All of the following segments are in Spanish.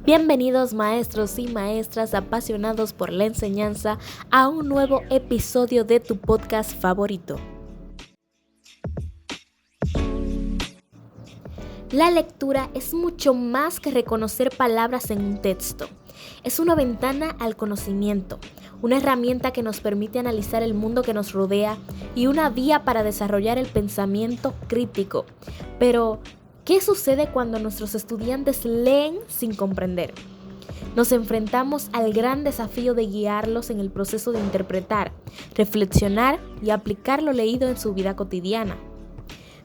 Bienvenidos maestros y maestras apasionados por la enseñanza a un nuevo episodio de tu podcast favorito. La lectura es mucho más que reconocer palabras en un texto. Es una ventana al conocimiento, una herramienta que nos permite analizar el mundo que nos rodea y una vía para desarrollar el pensamiento crítico. Pero, ¿qué sucede cuando nuestros estudiantes leen sin comprender? Nos enfrentamos al gran desafío de guiarlos en el proceso de interpretar, reflexionar y aplicar lo leído en su vida cotidiana.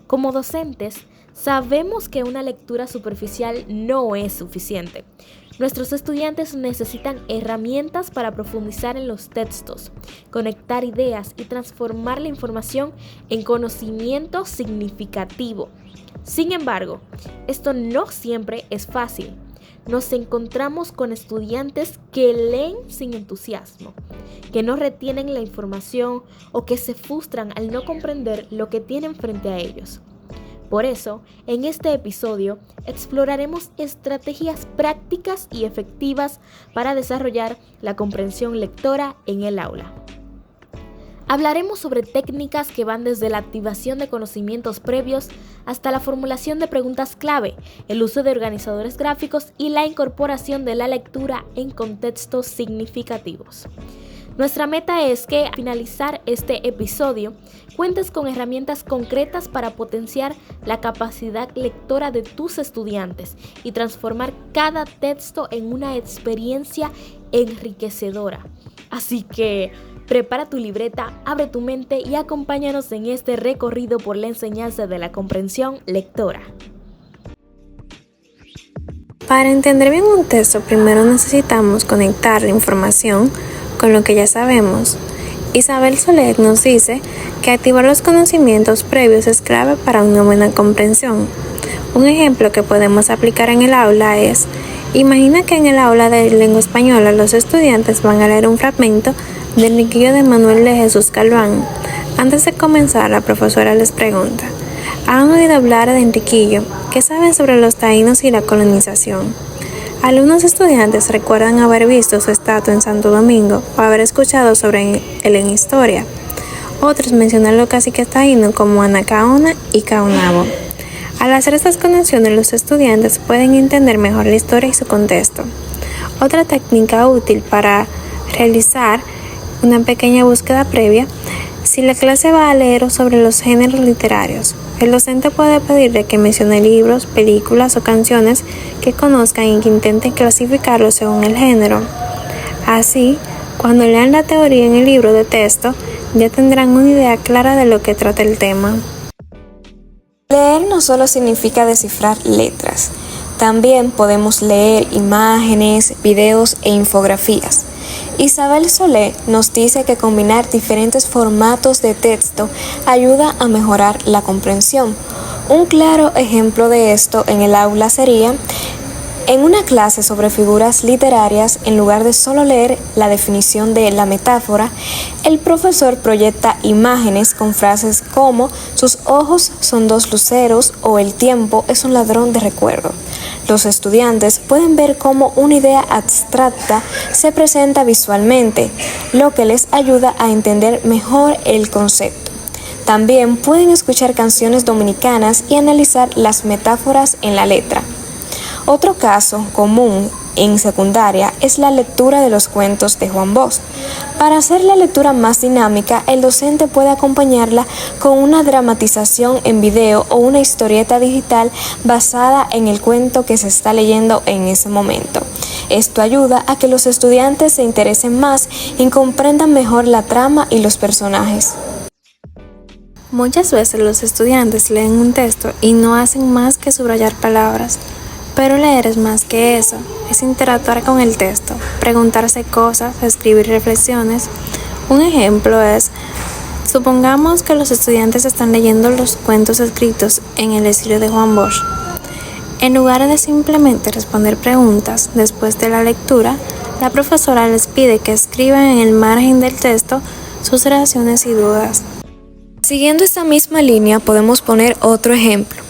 Como docentes, sabemos que una lectura superficial no es suficiente. Nuestros estudiantes necesitan herramientas para profundizar en los textos, conectar ideas y transformar la información en conocimiento significativo. Sin embargo, esto no siempre es fácil. Nos encontramos con estudiantes que leen sin entusiasmo, que no retienen la información o que se frustran al no comprender lo que tienen frente a ellos. Por eso, en este episodio, exploraremos estrategias prácticas y efectivas para desarrollar la comprensión lectora en el aula. Hablaremos sobre técnicas que van desde la activación de conocimientos previos hasta la formulación de preguntas clave, el uso de organizadores gráficos y la incorporación de la lectura en contextos significativos. Nuestra meta es que al finalizar este episodio cuentes con herramientas concretas para potenciar la capacidad lectora de tus estudiantes y transformar cada texto en una experiencia enriquecedora. Así que prepara tu libreta, abre tu mente y acompáñanos en este recorrido por la enseñanza de la comprensión lectora. Para entender bien un texto, primero necesitamos conectar la información con lo que ya sabemos. Isabel Soler nos dice que activar los conocimientos previos es clave para una buena comprensión. Un ejemplo que podemos aplicar en el aula es: imagina que en el aula de lengua española los estudiantes van a leer un fragmento del Enriquillo de Manuel de Jesús Galván. Antes de comenzar, la profesora les pregunta: ¿han oído hablar de Enriquillo? ¿Qué saben sobre los taínos y la colonización? Algunos estudiantes recuerdan haber visto su estatua en Santo Domingo o haber escuchado sobre él en historia. Otros mencionan los caciques taínos como Anacaona y Caonabo. Al hacer estas conexiones, los estudiantes pueden entender mejor la historia y su contexto. Otra técnica útil para realizar una pequeña búsqueda previa: si la clase va a leer sobre los géneros literarios, el docente puede pedirle que mencione libros, películas o canciones que conozcan y que intenten clasificarlos según el género. Así, cuando lean la teoría en el libro de texto, ya tendrán una idea clara de lo que trata el tema. Leer no solo significa descifrar letras, también podemos leer imágenes, videos e infografías. Isabel Soler nos dice que combinar diferentes formatos de texto ayuda a mejorar la comprensión. Un claro ejemplo de esto en el aula sería: en una clase sobre figuras literarias, en lugar de solo leer la definición de la metáfora, el profesor proyecta imágenes con frases como «sus ojos son dos luceros» o «el tiempo es un ladrón de recuerdo». Los estudiantes pueden ver cómo una idea abstracta se presenta visualmente, lo que les ayuda a entender mejor el concepto. También pueden escuchar canciones dominicanas y analizar las metáforas en la letra. Otro caso común en secundaria es la lectura de los cuentos de Juan Bosch. Para hacer la lectura más dinámica, el docente puede acompañarla con una dramatización en video o una historieta digital basada en el cuento que se está leyendo en ese momento. Esto ayuda a que los estudiantes se interesen más y comprendan mejor la trama y los personajes. Muchas veces los estudiantes leen un texto y no hacen más que subrayar palabras. Pero leer es más que eso, es interactuar con el texto, preguntarse cosas, escribir reflexiones. Un ejemplo es: supongamos que los estudiantes están leyendo los cuentos escritos en el estilo de Juan Bosch. En lugar de simplemente responder preguntas después de la lectura, la profesora les pide que escriban en el margen del texto sus reacciones y dudas. Siguiendo esta misma línea, podemos poner otro ejemplo.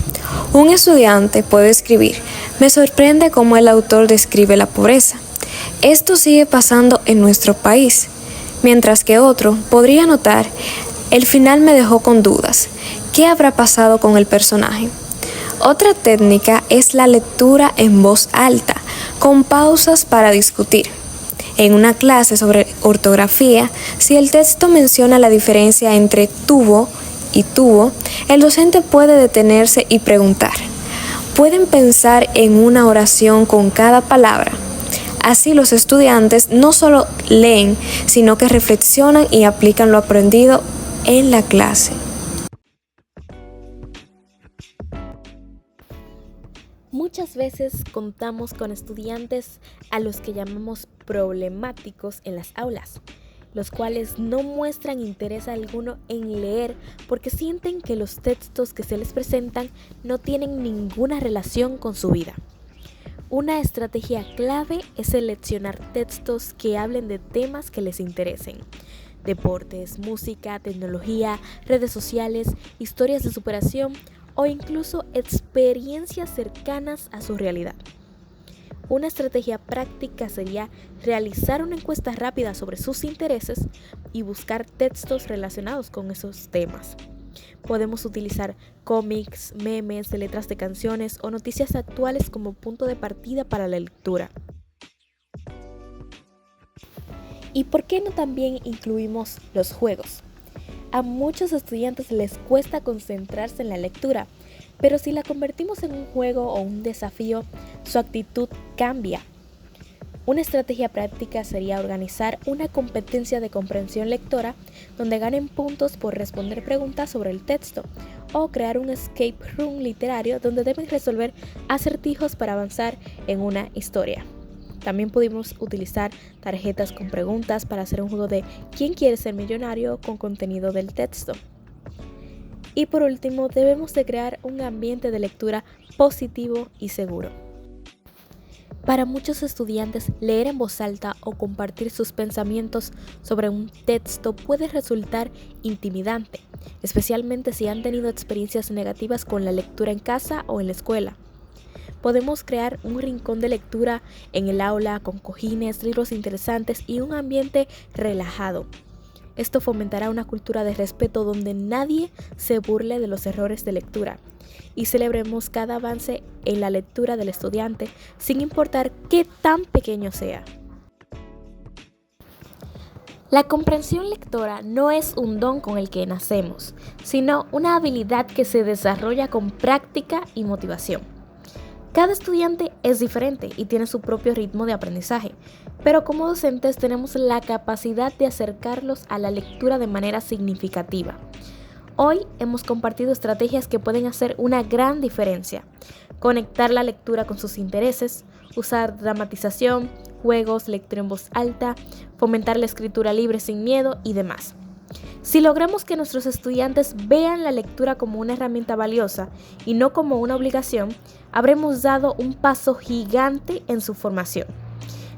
Un estudiante puede escribir: Me sorprende cómo el autor describe la pobreza. Esto sigue pasando en nuestro país, mientras que otro podría notar, el final me dejó con dudas. ¿Qué habrá pasado con el personaje? Otra técnica es la lectura en voz alta, con pausas para discutir. En una clase sobre ortografía, si el texto menciona la diferencia entre tuvo y tuvo, el docente puede detenerse y preguntar. Pueden pensar en una oración con cada palabra. Así los estudiantes no solo leen, sino que reflexionan y aplican lo aprendido en la clase. Muchas veces contamos con estudiantes a los que llamamos problemáticos en las aulas, los cuales no muestran interés alguno en leer porque sienten que los textos que se les presentan no tienen ninguna relación con su vida. Una estrategia clave es seleccionar textos que hablen de temas que les interesen. Deportes, música, tecnología, redes sociales, historias de superación o incluso experiencias cercanas a su realidad. Una estrategia práctica sería realizar una encuesta rápida sobre sus intereses y buscar textos relacionados con esos temas. Podemos utilizar cómics, memes, letras de canciones o noticias actuales como punto de partida para la lectura. ¿Y por qué no también incluimos los juegos? A muchos estudiantes les cuesta concentrarse en la lectura, pero si la convertimos en un juego o un desafío, su actitud cambia. Una estrategia práctica sería organizar una competencia de comprensión lectora donde ganen puntos por responder preguntas sobre el texto o crear un escape room literario donde deben resolver acertijos para avanzar en una historia. También pudimos utilizar tarjetas con preguntas para hacer un juego de ¿quién quiere ser millonario? Con contenido del texto. Y por último, debemos de crear un ambiente de lectura positivo y seguro. Para muchos estudiantes, leer en voz alta o compartir sus pensamientos sobre un texto puede resultar intimidante, especialmente si han tenido experiencias negativas con la lectura en casa o en la escuela. Podemos crear un rincón de lectura en el aula con cojines, libros interesantes y un ambiente relajado. Esto fomentará una cultura de respeto donde nadie se burle de los errores de lectura y celebremos cada avance en la lectura del estudiante sin importar qué tan pequeño sea. La comprensión lectora no es un don con el que nacemos, sino una habilidad que se desarrolla con práctica y motivación. Cada estudiante es diferente y tiene su propio ritmo de aprendizaje, pero como docentes tenemos la capacidad de acercarlos a la lectura de manera significativa. Hoy hemos compartido estrategias que pueden hacer una gran diferencia. Conectar la lectura con sus intereses, usar dramatización, juegos, lectura en voz alta, fomentar la escritura libre sin miedo y demás. Si logramos que nuestros estudiantes vean la lectura como una herramienta valiosa y no como una obligación, habremos dado un paso gigante en su formación.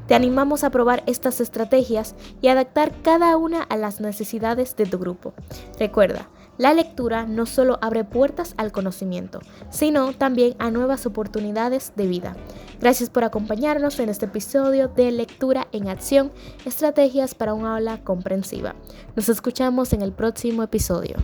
Te animamos a probar estas estrategias y adaptar cada una a las necesidades de tu grupo. Recuerda, la lectura no solo abre puertas al conocimiento, sino también a nuevas oportunidades de vida. Gracias por acompañarnos en este episodio de Lectura en Acción, estrategias para un aula comprensiva. Nos escuchamos en el próximo episodio.